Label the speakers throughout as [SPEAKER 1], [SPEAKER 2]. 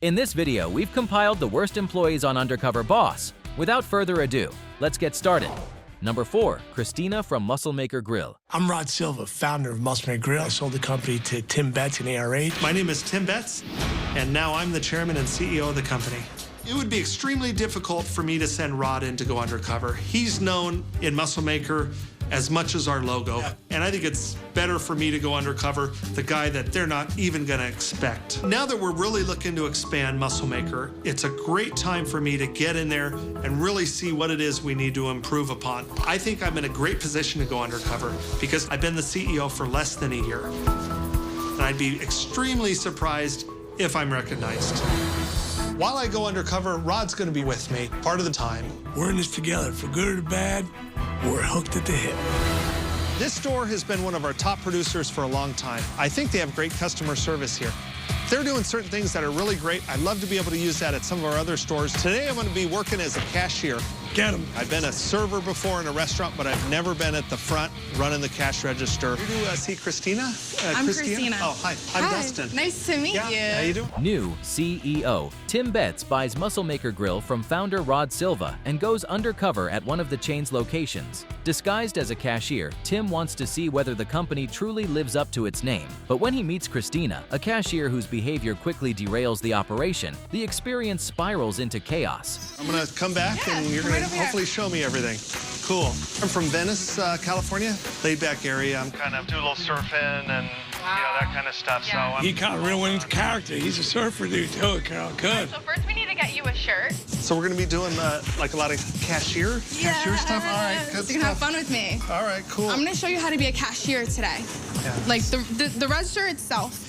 [SPEAKER 1] In this video, we've compiled the worst employees on Undercover Boss. Without further ado, let's get started. Number 4, Christina from Muscle Maker Grill.
[SPEAKER 2] I'm Rod Silva, founder of Muscle Maker Grill. I sold the company to Tim Betts and ARA.
[SPEAKER 3] My name is Tim Betts, and now I'm the chairman and CEO of the company. It would be extremely difficult for me to send Rod in to go undercover. He's known in Muscle Maker as much as our logo, and I think it's better for me to go undercover, the guy that they're not even gonna expect. Now that we're really looking to expand Muscle Maker, it's a great time for me to get in there and really see what it is we need to improve upon. I think I'm in a great position to go undercover because I've been the CEO for less than a year. And I'd be extremely surprised if I'm recognized. While I go undercover, Rod's gonna be with me part of the time.
[SPEAKER 2] We're in this together, for good or bad. We're hooked at the hip.
[SPEAKER 3] This store has been one of our top producers for a long time. I think they have great customer service here. They're doing certain things that are really great. I'd love to be able to use that at some of our other stores. Today, I'm going to be working as a cashier.
[SPEAKER 2] Get him.
[SPEAKER 3] I've been a server before in a restaurant, but I've never been at the front running the cash register. You do see Christina?
[SPEAKER 4] I'm Christina.
[SPEAKER 3] Oh, hi. I'm Dustin.
[SPEAKER 4] Nice to meet you.
[SPEAKER 3] How you doing?
[SPEAKER 1] New CEO. Tim Betts buys Muscle Maker Grill from founder Rod Silva and goes undercover at one of the chain's locations. Disguised as a cashier, Tim wants to see whether the company truly lives up to its name. But when he meets Christina, a cashier whose behavior quickly derails the operation, the experience spirals into chaos.
[SPEAKER 3] I'm going to come back and you're going to hopefully show me everything. Cool. I'm from Venice, California. Laid back area. I'm kind of do a little surfing and that kind of stuff.
[SPEAKER 4] Yeah.
[SPEAKER 3] So
[SPEAKER 2] He kind of real went into character. He's a surfer dude, too, Carol. Good.
[SPEAKER 4] So first we need to get you a shirt.
[SPEAKER 3] So we're going to be doing like a lot of cashier stuff. All right, good
[SPEAKER 4] So you can have fun with me.
[SPEAKER 3] All right, cool.
[SPEAKER 4] I'm gonna show you how to be a cashier today.
[SPEAKER 3] Yeah.
[SPEAKER 4] Like the register itself.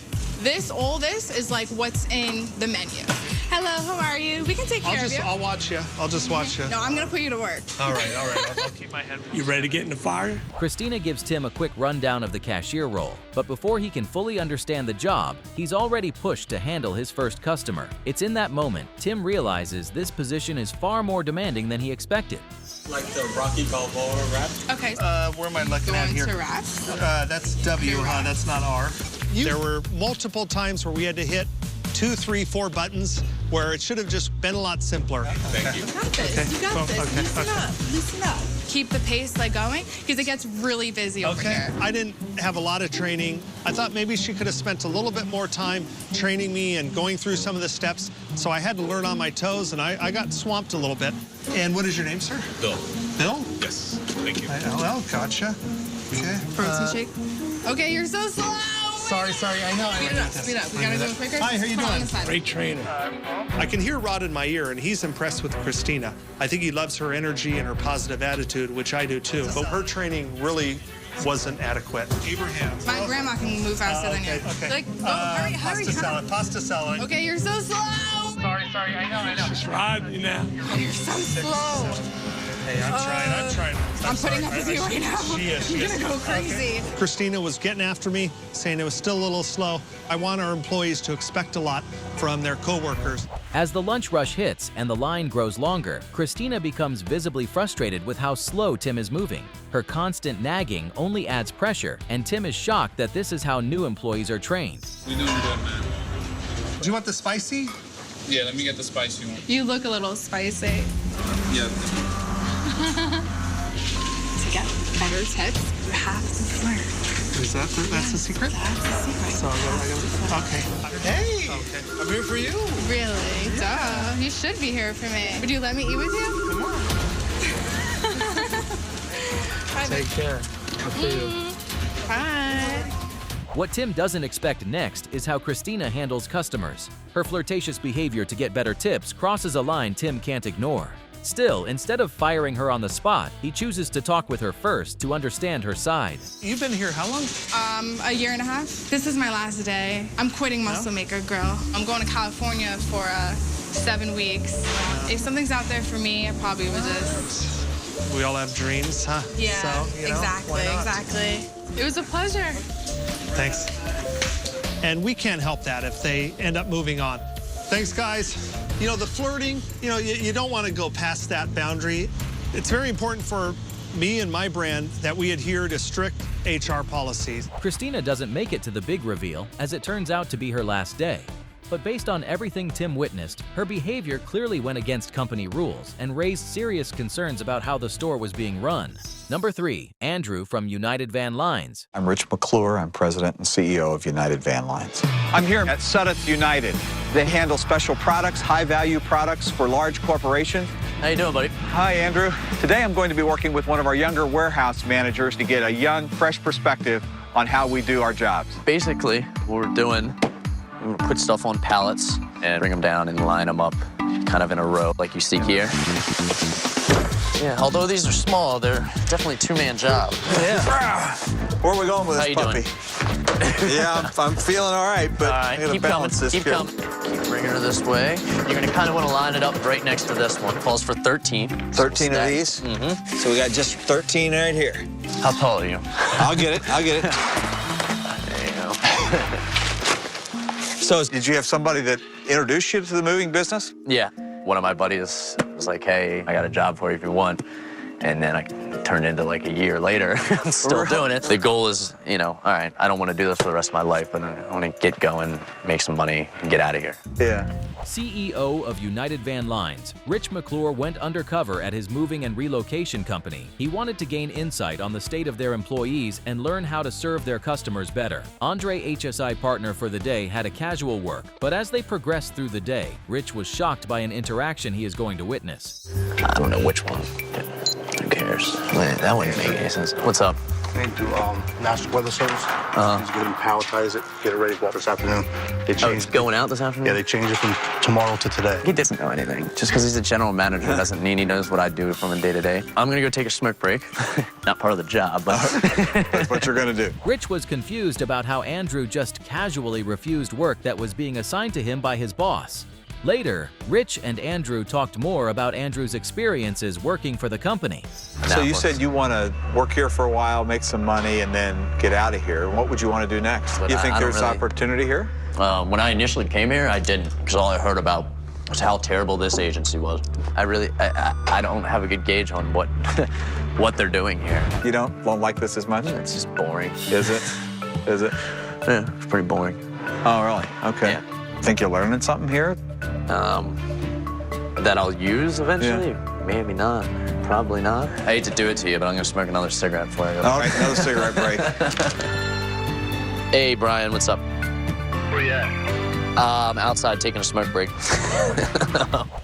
[SPEAKER 4] All this is like what's in the menu. Hello, how are you? We can take care of you.
[SPEAKER 3] I'll watch you. I'll just watch you.
[SPEAKER 4] No, I'm gonna put you to work.
[SPEAKER 3] All right. I'll keep my head.
[SPEAKER 2] You ready to get in the fire?
[SPEAKER 1] Christina gives Tim a quick rundown of the cashier role, but before he can fully understand the job, he's already pushed to handle his first customer. It's in that moment, Tim realizes this position is far more demanding than he expected.
[SPEAKER 5] Like the Rocky Balboa rap?
[SPEAKER 4] Okay.
[SPEAKER 3] Where am I looking at here?
[SPEAKER 4] To wrap.
[SPEAKER 3] That's W, huh? That's not R. There were multiple times where we had to hit 2, 3, 4 buttons where it should have just been a lot simpler.
[SPEAKER 5] Thank you.
[SPEAKER 4] You got this.
[SPEAKER 3] Okay.
[SPEAKER 4] You got this.
[SPEAKER 3] Okay.
[SPEAKER 4] Listen up. Listen up. Keep the pace like going because it gets really busy over here.
[SPEAKER 3] I didn't have a lot of training. I thought maybe she could have spent a little bit more time training me and going through some of the steps. So I had to learn on my toes, and I got swamped a little bit. And what is your name, sir?
[SPEAKER 5] Bill.
[SPEAKER 3] Bill?
[SPEAKER 5] Yes. Thank you.
[SPEAKER 3] Well, gotcha. Okay.
[SPEAKER 4] Protein shake. Okay, you're so slow.
[SPEAKER 3] Sorry. I know.
[SPEAKER 4] Speed up. We gotta do it quicker.
[SPEAKER 3] Hi, how you
[SPEAKER 4] Put it on
[SPEAKER 3] doing?
[SPEAKER 4] the side.
[SPEAKER 2] Great trainer.
[SPEAKER 3] I can hear Rod in my ear, and he's impressed with Christina. I think he loves her energy and her positive attitude, which I do too. But her training really wasn't adequate. Abraham.
[SPEAKER 4] My grandma can move faster than you.
[SPEAKER 3] Okay.
[SPEAKER 4] Like, hurry.
[SPEAKER 3] Pasta salad.
[SPEAKER 4] Okay, you're so slow.
[SPEAKER 3] Sorry. I know.
[SPEAKER 2] Just riding you now.
[SPEAKER 4] You're so slow.
[SPEAKER 3] Hey, I'm trying.
[SPEAKER 4] I'm putting up with you right now.
[SPEAKER 3] She is.
[SPEAKER 4] You're gonna go crazy.
[SPEAKER 3] Christina was getting after me, saying it was still a little slow. I want our employees to expect a lot from their coworkers.
[SPEAKER 1] As the lunch rush hits and the line grows longer, Christina becomes visibly frustrated with how slow Tim is moving. Her constant nagging only adds pressure, and Tim is shocked that this is how new employees are trained.
[SPEAKER 5] You're doing good, man.
[SPEAKER 3] Do you want the spicy?
[SPEAKER 5] Yeah, let me get the spicy one.
[SPEAKER 4] You look a little spicy.
[SPEAKER 5] Yeah.
[SPEAKER 4] To get better tips, you have to flirt.
[SPEAKER 3] Is that's the secret?
[SPEAKER 4] That's the secret.
[SPEAKER 3] So okay. Hey. Okay. I'm here for you.
[SPEAKER 4] Really? Duh. You should be here for me. Would you let me eat with you?
[SPEAKER 3] Come on. Take care.
[SPEAKER 4] Bye.
[SPEAKER 1] What Tim doesn't expect next is how Christina handles customers. Her flirtatious behavior to get better tips crosses a line Tim can't ignore. Still, instead of firing her on the spot, he chooses to talk with her first to understand her side.
[SPEAKER 3] You've been here how long?
[SPEAKER 4] A year and a half. This is my last day. I'm quitting Muscle Maker Grill. I'm going to California for 7 weeks. If something's out there for me, I probably would just...
[SPEAKER 3] We all have dreams, huh?
[SPEAKER 4] Yeah,
[SPEAKER 3] So, you know, why not?
[SPEAKER 4] exactly. It was a pleasure.
[SPEAKER 3] Thanks. And we can't help that if they end up moving on. Thanks, guys. You know, the flirting, you don't want to go past that boundary. It's very important for me and my brand that we adhere to strict HR policies.
[SPEAKER 1] Christina doesn't make it to the big reveal, as it turns out to be her last day. But based on everything Tim witnessed, her behavior clearly went against company rules and raised serious concerns about how the store was being run. Number 3, Andrew from United Van Lines.
[SPEAKER 6] I'm Rich McClure. I'm president and CEO of United Van Lines. I'm here at Sudeth United. They handle special products, high-value products for large corporations.
[SPEAKER 7] How you doing, buddy?
[SPEAKER 6] Hi, Andrew. Today I'm going to be working with one of our younger warehouse managers to get a young, fresh perspective on how we do our jobs.
[SPEAKER 7] Basically, what we're doing, we're gonna put stuff on pallets and bring them down and line them up kind of in a row like you see here. Yeah, although these are small, they're definitely two-man job.
[SPEAKER 6] Yeah. Where are we going with this puppy? Yeah, I'm feeling all right, but I gotta
[SPEAKER 7] keep
[SPEAKER 6] balance
[SPEAKER 7] coming,
[SPEAKER 6] this
[SPEAKER 7] keep coming. Keep bringing her this way. You're gonna kind of want to line it up right next to this one. Calls for 13.
[SPEAKER 6] 13 of these?
[SPEAKER 7] Mm-hmm.
[SPEAKER 6] So we got just 13 right here.
[SPEAKER 7] How tall are you?
[SPEAKER 6] I'll get it, I'll get it.
[SPEAKER 7] There you go.
[SPEAKER 6] So did you have somebody that introduced you to the moving business?
[SPEAKER 7] Yeah. One of my buddies was like, hey, I got a job for you if you want. And then I turned into like a year later. I'm still doing it. The goal is, you know, all right, I don't want to do this for the rest of my life, but I want to get going, make some money, and get out of here.
[SPEAKER 6] Yeah.
[SPEAKER 1] CEO of United Van Lines, Rich McClure went undercover at his moving and relocation company. He wanted to gain insight on the state of their employees and learn how to serve their customers better. Andre, HSI partner for the day, had a casual work, but as they progressed through the day, Rich was shocked by an interaction he is going to witness.
[SPEAKER 7] I don't know which one. Who cares? That wouldn't make any sense. What's up?
[SPEAKER 8] I need to National Weather Service. He's going to palletizze it, get it ready to go out this afternoon. They
[SPEAKER 7] Oh, it's going out this afternoon?
[SPEAKER 8] Yeah, they changed it from tomorrow to today.
[SPEAKER 7] He doesn't know anything. Just because he's a general manager doesn't mean he knows what I do from a day-to-day. I'm going to go take a smoke break. Not part of the job, but...
[SPEAKER 6] That's what you're going to do.
[SPEAKER 1] Rich was confused about how Andrew just casually refused work that was being assigned to him by his boss. Later, Rich and Andrew talked more about Andrew's experiences working for the company.
[SPEAKER 6] So you said you want to work here for a while, make some money, and then get out of here. What would you want to do next?
[SPEAKER 7] But
[SPEAKER 6] You think
[SPEAKER 7] I don't
[SPEAKER 6] there's
[SPEAKER 7] really-
[SPEAKER 6] opportunity here?
[SPEAKER 7] When I initially came here, I didn't, because all I heard about was how terrible this agency was. I don't have a good gauge on what what they're doing here.
[SPEAKER 6] You don't like this as much?
[SPEAKER 7] It's just boring.
[SPEAKER 6] Is it? Is it?
[SPEAKER 7] Yeah, it's pretty boring.
[SPEAKER 6] Oh, really? Okay.
[SPEAKER 7] Yeah.
[SPEAKER 6] Think you're learning something here?
[SPEAKER 7] That I'll use eventually? Maybe not. Probably not. I hate to do it to you, but I'm gonna smoke another cigarette before I go.
[SPEAKER 6] All right, another cigarette break.
[SPEAKER 7] Hey, Brian, what's up?
[SPEAKER 8] Where you at?
[SPEAKER 7] I'm outside taking a smoke break.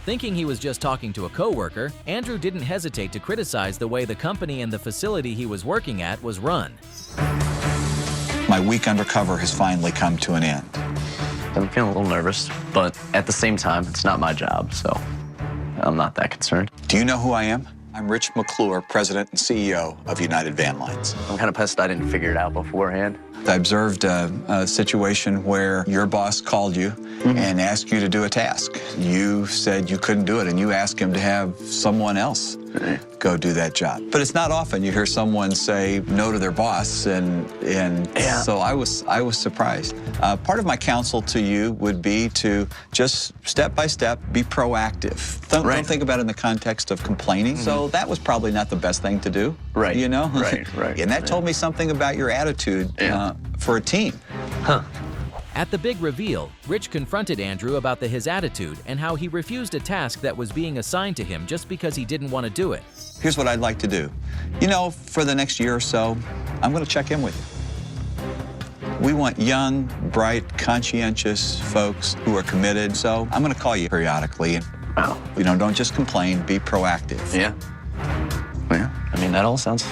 [SPEAKER 1] Thinking he was just talking to a coworker, Andrew didn't hesitate to criticize the way the company and the facility he was working at was run.
[SPEAKER 6] My week undercover has finally come to an end.
[SPEAKER 7] I'm feeling a little nervous, but at the same time, it's not my job, so I'm not that concerned.
[SPEAKER 6] Do you know who I am? I'm Rich McClure, president and CEO of United Van Lines.
[SPEAKER 7] I'm kind of pissed I didn't figure it out beforehand.
[SPEAKER 6] I observed a situation where your boss called you and asked you to do a task. You said you couldn't do it, and you asked him to have someone else go do that job. But it's not often you hear someone say no to their boss, and so I was surprised. Part of my counsel to you would be to just step by step be proactive. Don't think about it in the context of complaining. So that was probably not the best thing to do.
[SPEAKER 7] Right.
[SPEAKER 6] You know.
[SPEAKER 7] Right.
[SPEAKER 6] And that told me something about your attitude for a team.
[SPEAKER 7] Huh.
[SPEAKER 1] At the big reveal, Rich confronted Andrew about his attitude and how he refused a task that was being assigned to him just because he didn't want to do it.
[SPEAKER 6] Here's what I'd like to do. You know, for the next year or so, I'm going to check in with you. We want young, bright, conscientious folks who are committed. So I'm going to call you periodically. And, you know, don't just complain, be proactive.
[SPEAKER 7] Yeah. Yeah. I mean, that all sounds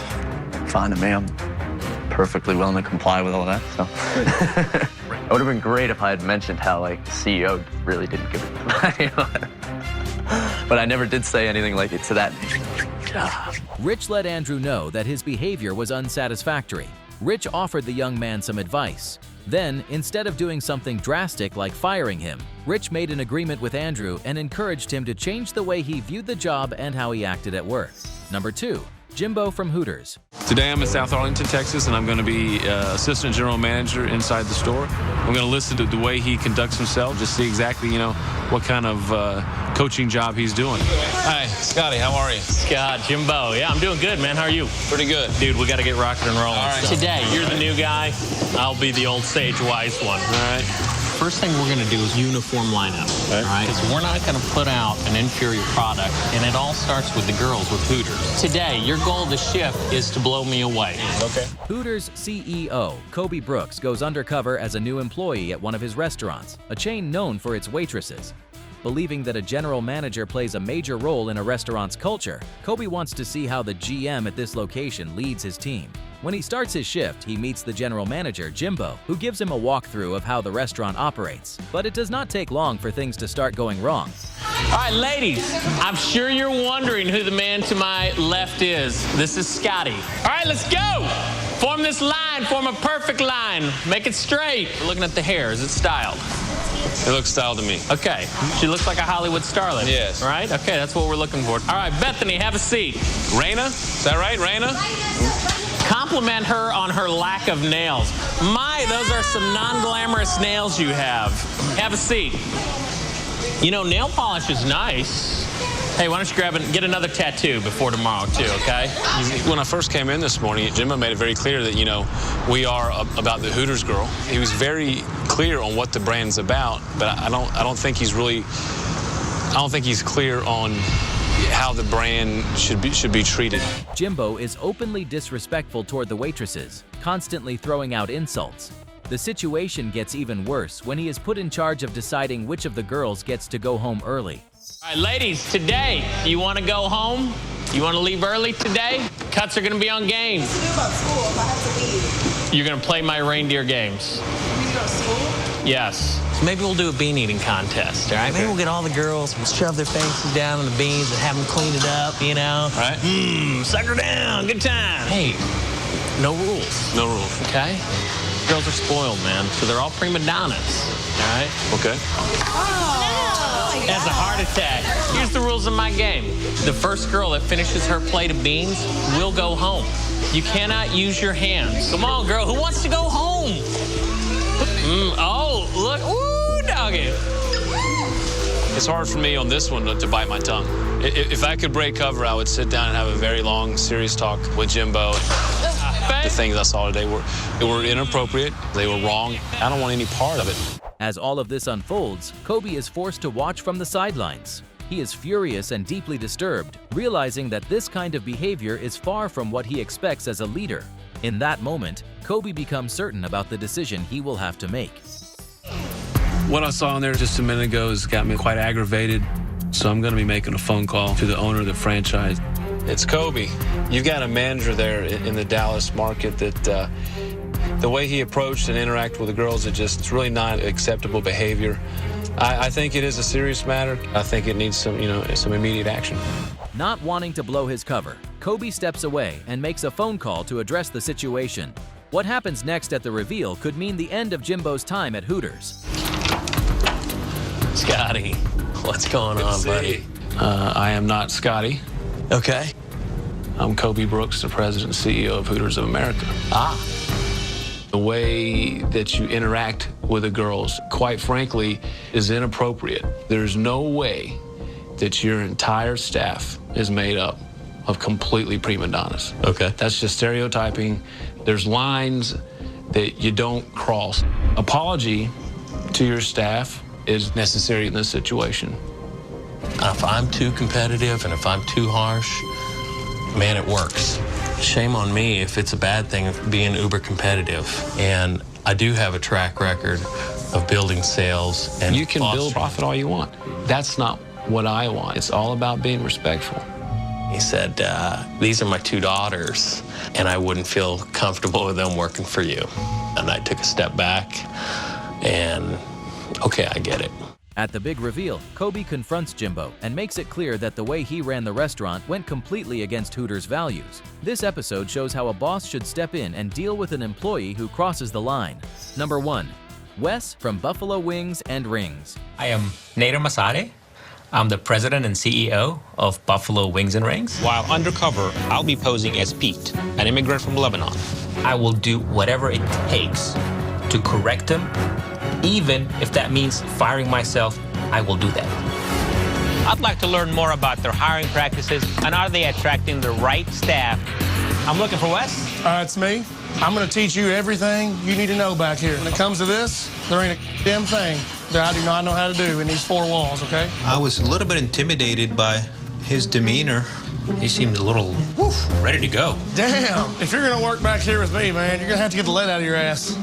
[SPEAKER 7] fine to me. I'm perfectly willing to comply with all that. So. It would have been great if I had mentioned how, like, the CEO really didn't give it. But I never did say anything like it to that.
[SPEAKER 1] Rich let Andrew know that his behavior was unsatisfactory. Rich offered the young man some advice. Then, instead of doing something drastic like firing him, Rich made an agreement with Andrew and encouraged him to change the way he viewed the job and how he acted at work. Number 2, Jimbo from Hooters.
[SPEAKER 9] Today I'm in South Arlington, Texas, and I'm going to be assistant general manager inside the store. I'm going to listen to the way he conducts himself, just see exactly, you know, what kind of coaching job he's doing.
[SPEAKER 5] Hi, Scotty, how are you?
[SPEAKER 10] Scott, Jimbo. Yeah, I'm doing good, man. How are you?
[SPEAKER 5] Pretty good.
[SPEAKER 10] Dude, we got to get rocking and rolling.
[SPEAKER 5] All right.
[SPEAKER 10] Today, you're the new guy. I'll be the old sage wise one.
[SPEAKER 5] All right.
[SPEAKER 10] first thing we're going to do is uniform lineup, all right? Because we're not going to put out an inferior product, and it all starts with the girls with Hooters. Today, your goal of the shift is to blow me away.
[SPEAKER 5] Okay.
[SPEAKER 1] Hooters CEO Kobe Brooks goes undercover as a new employee at one of his restaurants, a chain known for its waitresses. Believing that a general manager plays a major role in a restaurant's culture, Kobe wants to see how the GM at this location leads his team. When he starts his shift, he meets the general manager, Jimbo, who gives him a walkthrough of how the restaurant operates. But it does not take long for things to start going wrong.
[SPEAKER 10] All right, ladies, I'm sure you're wondering who the man to my left is. This is Scotty. All right, let's go. Form this line, form a perfect line. Make it straight. We're looking at the hair. Is it styled?
[SPEAKER 9] It looks styled to me.
[SPEAKER 10] Okay. She looks like a Hollywood starlet.
[SPEAKER 9] Yes.
[SPEAKER 10] Right? Okay, that's what we're looking for. All right, Bethany, have a seat.
[SPEAKER 9] Raina? Is that right, Raina?
[SPEAKER 10] Compliment her on her lack of nails. My, those are some non-glamorous nails you have. Have a seat. You know, nail polish is nice. Hey, why don't you get another tattoo before tomorrow, too, okay?
[SPEAKER 9] When I first came in this morning, Jimbo made it very clear that, you know, we are about the Hooters girl. He was very clear on what the brand's about, but I don't think he's clear on how the brand should be treated.
[SPEAKER 1] Jimbo is openly disrespectful toward the waitresses, constantly throwing out insults. The situation gets even worse when he is put in charge of deciding which of the girls gets to go home early.
[SPEAKER 10] All right, ladies, today, you want to go home? You want to leave early today? Cuts are going to be on games.
[SPEAKER 11] What do you do about school if I have to leave?
[SPEAKER 10] You're going to play my reindeer games.
[SPEAKER 11] You go to school?
[SPEAKER 10] Yes. So maybe we'll do a bean eating contest, all right? Maybe we'll get all the girls, we'll shove their faces down in the beans and have them clean it up, you know?
[SPEAKER 9] All right.
[SPEAKER 10] Sucker down, good time. Hey, no rules.
[SPEAKER 9] No rules.
[SPEAKER 10] Okay? Girls are spoiled, man, so they're all prima donnas, all right?
[SPEAKER 9] Okay.
[SPEAKER 10] Has a heart attack. Here's the rules of my game. The first girl that finishes her plate of beans will go home. You cannot use your hands. Come on, girl, who wants to go home? Oh, look, ooh, doggy.
[SPEAKER 9] It's hard for me on this one to bite my tongue. If I could break cover, I would sit down and have a very long, serious talk with Jimbo. The things I saw today were inappropriate. They were wrong. I don't want any part of it.
[SPEAKER 1] As all of this unfolds, Kobe is forced to watch from the sidelines. He is furious and deeply disturbed, realizing that this kind of behavior is far from what he expects as a leader. In that moment, Kobe becomes certain about the decision he will have to make.
[SPEAKER 9] What I saw in there just a minute ago has got me quite aggravated, so I'm going to be making a phone call to the owner of the franchise. It's Kobe. You've got a manager there in the Dallas market that the way he approached and interacted with the girls, it's really not acceptable behavior. I think it is a serious matter. I think it needs some immediate action.
[SPEAKER 1] Not wanting to blow his cover, Kobe steps away and makes a phone call to address the situation. What happens next at the reveal could mean the end of Jimbo's time at Hooters.
[SPEAKER 10] Scotty, what's going on, buddy?
[SPEAKER 9] I am not Scotty.
[SPEAKER 10] Okay.
[SPEAKER 9] I'm Kobe Brooks, the president and CEO of Hooters of America. The way that you interact with the girls, quite frankly, is inappropriate. There's no way that your entire staff is made up of completely prima donnas.
[SPEAKER 10] Okay.
[SPEAKER 9] That's just stereotyping. There's lines that you don't cross. Apology to your staff is necessary in this situation.
[SPEAKER 10] If I'm too competitive and if I'm too harsh, man, it works. Shame on me if it's a bad thing of being uber competitive. And I do have a track record of building sales and
[SPEAKER 9] you can build profit all you want. That's not what I want. It's all about being respectful.
[SPEAKER 10] He said, these are my two daughters, and I wouldn't feel comfortable with them working for you. And I took a step back, and okay, I get it.
[SPEAKER 1] At the big reveal, Kobe confronts Jimbo and makes it clear that the way he ran the restaurant went completely against Hooters' values. This episode shows how a boss should step in and deal with an employee who crosses the line. Number 1. Wes from Buffalo Wings and Rings.
[SPEAKER 12] I am Nader Masade. I'm the president and CEO of Buffalo Wings and Rings.
[SPEAKER 13] While undercover, I'll be posing as Pete, an immigrant from Lebanon.
[SPEAKER 12] I will do whatever it takes to correct them. Even if that means firing myself, I will do that.
[SPEAKER 13] I'd like to learn more about their hiring practices and are they attracting the right staff. I'm looking for Wes.
[SPEAKER 14] It's me.
[SPEAKER 2] I'm gonna teach you everything you need to know back here. When it comes to this, there ain't a damn thing that I do not know how to do in these four walls, okay?
[SPEAKER 13] I was a little bit intimidated by his demeanor. He seemed a little ready to go.
[SPEAKER 2] Damn, if you're gonna work back here with me, man, you're gonna have to get the lead out of your ass.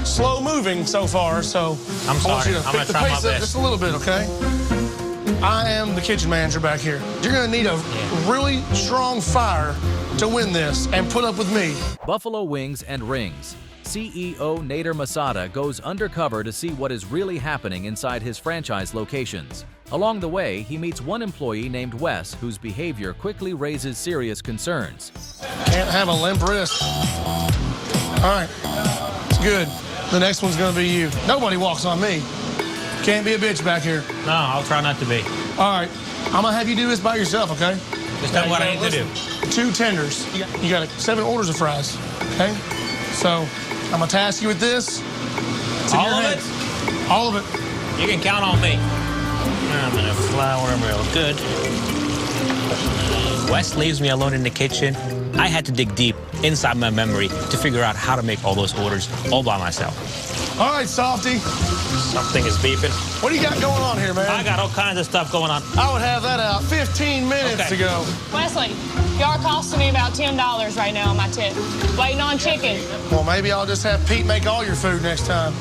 [SPEAKER 2] Slow moving so far, so
[SPEAKER 10] I'm
[SPEAKER 2] I want
[SPEAKER 10] sorry.
[SPEAKER 2] you to
[SPEAKER 10] I'm
[SPEAKER 2] pick
[SPEAKER 10] gonna
[SPEAKER 2] the
[SPEAKER 10] try my
[SPEAKER 2] pace up
[SPEAKER 10] best.
[SPEAKER 2] just a little bit, okay? I am the kitchen manager back here. You're gonna need a really strong fire to win this and put up with me.
[SPEAKER 1] Buffalo Wings and Rings. CEO Nader Masada goes undercover to see what is really happening inside his franchise locations. Along the way, he meets one employee named Wes, whose behavior quickly raises serious concerns.
[SPEAKER 2] Can't have a limp wrist. All right, it's good. The next one's gonna be you. Nobody walks on me. Can't be a bitch back here.
[SPEAKER 10] No, I'll try not to be.
[SPEAKER 2] All right, I'm gonna have you do this by yourself, okay?
[SPEAKER 10] Is that what I need to do?
[SPEAKER 2] 2 tenders. You got 7 orders of fries, okay? So I'm gonna task you with this. It's in
[SPEAKER 10] All
[SPEAKER 2] your
[SPEAKER 10] of
[SPEAKER 2] hands.
[SPEAKER 10] it?
[SPEAKER 2] All of it.
[SPEAKER 10] You can count on me. I'm gonna flour them real good. Wes leaves me alone in the kitchen. I had to dig deep inside my memory to figure out how to make all those orders all by myself.
[SPEAKER 2] All right, Softy.
[SPEAKER 10] Something is beeping.
[SPEAKER 2] What do you got going on here, man?
[SPEAKER 10] I got all kinds of stuff going on.
[SPEAKER 2] I would have that out 15 minutes ago.
[SPEAKER 11] Wesley, y'all are costing me about $10 right now on my tip. Waiting on chicken.
[SPEAKER 2] Well, maybe I'll just have Pete make all your food next time.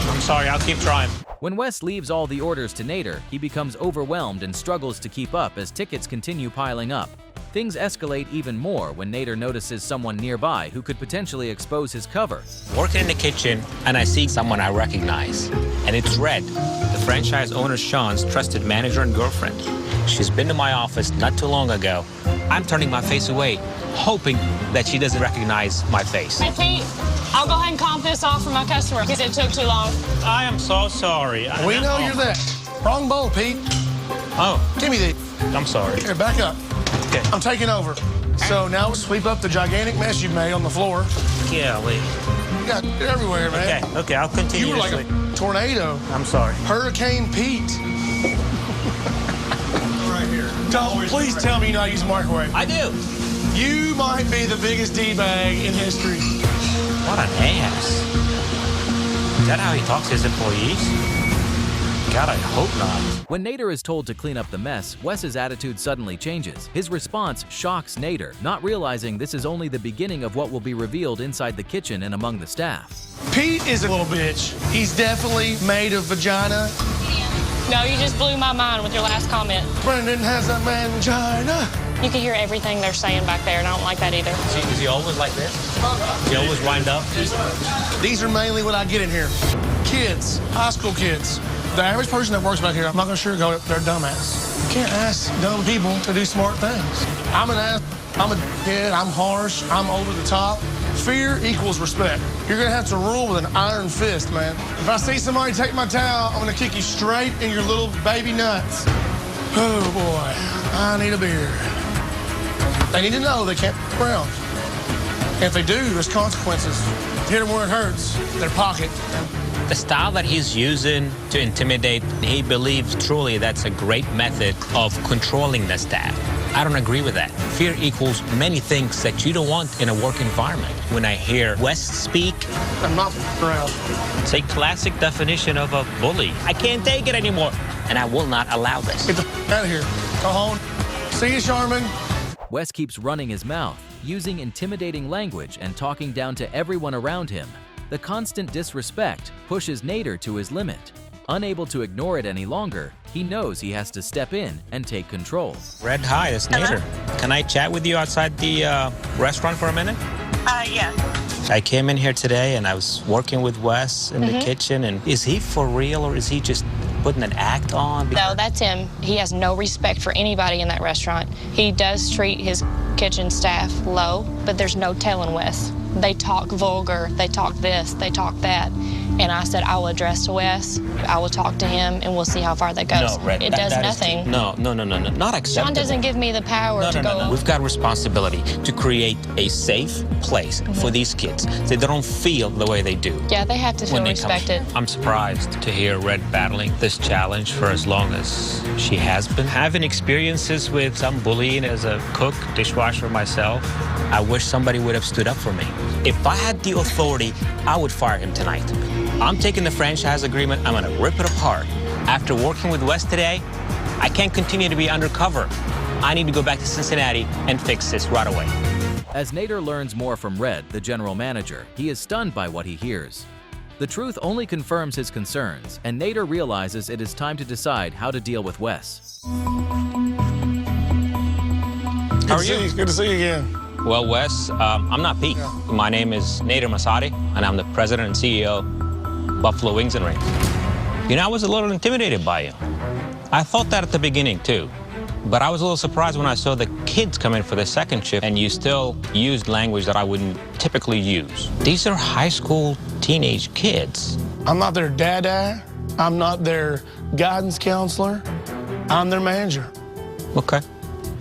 [SPEAKER 10] I'm sorry, I'll keep trying.
[SPEAKER 1] When Wes leaves all the orders to Nader, he becomes overwhelmed and struggles to keep up as tickets continue piling up. Things escalate even more when Nader notices someone nearby who could potentially expose his cover.
[SPEAKER 12] Working in the kitchen, and I see someone I recognize. And it's Red, the franchise owner Sean's trusted manager and girlfriend. She's been to my office not too long ago. I'm turning my face away, hoping that she doesn't recognize my face.
[SPEAKER 11] Hey, Pete, I'll go ahead and comp this off for my customer because it took too long.
[SPEAKER 10] I am so sorry.
[SPEAKER 2] We know you're that. Wrong bowl, Pete.
[SPEAKER 10] Oh.
[SPEAKER 2] Give me the...
[SPEAKER 10] I'm sorry.
[SPEAKER 2] Here, back up.
[SPEAKER 10] Okay.
[SPEAKER 2] I'm taking over. So now sweep up the gigantic mess you've made on the floor.
[SPEAKER 10] Golly.
[SPEAKER 2] You got it everywhere, man.
[SPEAKER 10] Okay, I'll continue.
[SPEAKER 2] You were like a tornado.
[SPEAKER 10] I'm sorry.
[SPEAKER 2] Hurricane Pete. Right here. Don't please tell me you know how to use a microwave.
[SPEAKER 12] I do.
[SPEAKER 2] You might be the biggest D-bag in history.
[SPEAKER 12] What an ass. Is that how he talks to his employees? God, I hope not.
[SPEAKER 1] When Nader is told to clean up the mess, Wes's attitude suddenly changes. His response shocks Nader, not realizing this is only the beginning of what will be revealed inside the kitchen and among the staff.
[SPEAKER 2] Pete is a little bitch. He's definitely made of vagina.
[SPEAKER 11] No, you just blew my mind with your last comment.
[SPEAKER 2] Brendan has a mangina.
[SPEAKER 11] You can hear everything they're saying back there, and I don't like that either.
[SPEAKER 12] Is he always like this? Is he always wind up?
[SPEAKER 2] These are mainly what I get in here. Kids, high school kids. The average person that works back here, I'm not gonna sugarcoat it, they're dumbass. You can't ask dumb people to do smart things. I'm an ass, I'm a kid, I'm harsh, I'm over the top. Fear equals respect. You're gonna have to rule with an iron fist, man. If I see somebody take my towel, I'm gonna kick you straight in your little baby nuts. Oh boy, I need a beer. They need to know they can't f around. And if they do, there's consequences. Hit them where it hurts, their pocket.
[SPEAKER 12] The style that he's using to intimidate, he believes truly that's a great method of controlling the staff. I don't agree with that. Fear equals many things that you don't want in a work environment. When I hear Wes speak,
[SPEAKER 2] I'm not around.
[SPEAKER 12] it's a classic definition of a bully. I can't take it anymore, and I will not allow this.
[SPEAKER 2] Get the out of here. Go home. See you, Charmin.
[SPEAKER 1] Wes keeps running his mouth, using intimidating language and talking down to everyone around him. The constant disrespect pushes Nader to his limit. Unable to ignore it any longer, he knows he has to step in and take control.
[SPEAKER 12] Red, hi, it's Nader. Can I chat with you outside the restaurant for a minute?
[SPEAKER 11] Yeah.
[SPEAKER 12] I came in here today and I was working with Wes in the kitchen, and is he for real or is he just putting an act on?
[SPEAKER 11] No, that's him. He has no respect for anybody in that restaurant. He does treat his kitchen staff low, but there's no telling Wes. They talk vulgar, they talk this, they talk that. And I said, I will address to Wes, I will talk to him, and we'll see how far that goes.
[SPEAKER 12] No, Red,
[SPEAKER 11] it does nothing.
[SPEAKER 12] No, not acceptable.
[SPEAKER 11] Sean doesn't give me the power to go.
[SPEAKER 12] We've got responsibility to create a safe place for these kids so they don't feel the way they do.
[SPEAKER 11] Yeah, they have to feel respected.
[SPEAKER 12] I'm surprised to hear Red battling this challenge for as long as she has been. Having experiences with some bullying as a cook, dishwasher myself, I wish somebody would have stood up for me. If I had the authority, I would fire him tonight. I'm taking the franchise agreement, I'm gonna rip it apart. After working with Wes today, I can't continue to be undercover. I need to go back to Cincinnati and fix this right away.
[SPEAKER 1] As Nader learns more from Red, the general manager, he is stunned by what he hears. The truth only confirms his concerns, and Nader realizes it is time to decide how to deal with Wes.
[SPEAKER 12] How are you?
[SPEAKER 2] Good to see you again.
[SPEAKER 12] Well, Wes, I'm not Pete.
[SPEAKER 2] Yeah.
[SPEAKER 12] My name is Nader Masadi, and I'm the president and CEO of Buffalo Wings and Rings. You know, I was a little intimidated by you. I thought that at the beginning, too. But I was a little surprised when I saw the kids come in for the second shift, and you still used language that I wouldn't typically use. These are high school teenage kids.
[SPEAKER 2] I'm not their dada. I'm not their guidance counselor. I'm their manager.
[SPEAKER 12] Okay.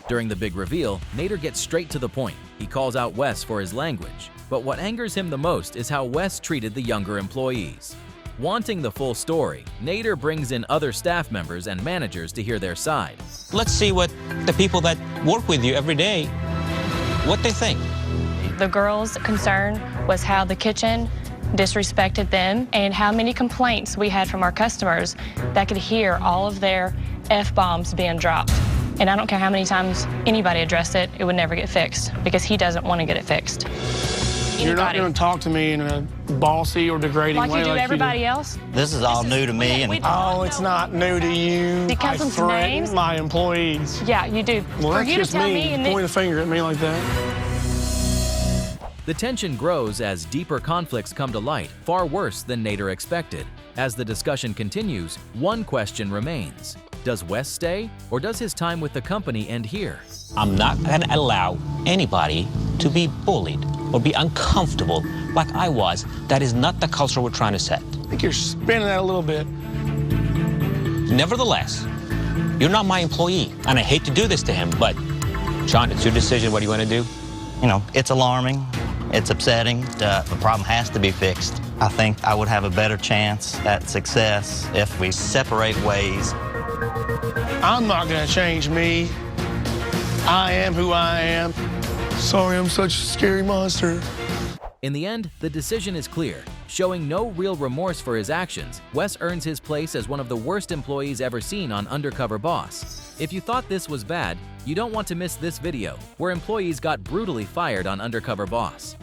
[SPEAKER 1] During the big reveal, Nader gets straight to the point. He calls out Wes for his language. But what angers him the most is how Wes treated the younger employees. Wanting the full story, Nader brings in other staff members and managers to hear their side.
[SPEAKER 12] Let's see what the people that work with you every day, what they think.
[SPEAKER 11] The girls' concern was how the kitchen disrespected them and how many complaints we had from our customers that could hear all of their F-bombs being dropped. And I don't care how many times anybody addressed it, it would never get fixed because he doesn't want to get it fixed.
[SPEAKER 2] You're not going to talk to me in a bossy or degrading way
[SPEAKER 11] like you do everybody else?
[SPEAKER 14] This is all new to me. And
[SPEAKER 2] oh, it's not new to you.
[SPEAKER 11] It comes with names.
[SPEAKER 2] My employees.
[SPEAKER 11] Yeah, you do.
[SPEAKER 2] Well,
[SPEAKER 11] For
[SPEAKER 2] that's
[SPEAKER 11] you
[SPEAKER 2] just
[SPEAKER 11] to tell
[SPEAKER 2] me.
[SPEAKER 11] and
[SPEAKER 2] Point a finger at me like that.
[SPEAKER 1] The tension grows as deeper conflicts come to light, far worse than Nader expected. As the discussion continues, one question remains. Does Wes stay, or does his time with the company end here?
[SPEAKER 12] I'm not going to allow anybody to be bullied or be uncomfortable like I was. That is not the culture we're trying to set.
[SPEAKER 2] I think you're spinning that a little bit.
[SPEAKER 12] Nevertheless, you're not my employee, and I hate to do this to him, but Sean, it's your decision. What do you want to do?
[SPEAKER 14] You know, it's alarming. It's upsetting. The problem has to be fixed. I think I would have a better chance at success if we separate ways.
[SPEAKER 2] I'm not going to change me. I am who I am. Sorry, I'm such a scary monster.
[SPEAKER 1] In the end, the decision is clear. Showing no real remorse for his actions, Wes earns his place as one of the worst employees ever seen on Undercover Boss. If you thought this was bad, you don't want to miss this video, where employees got brutally fired on Undercover Boss.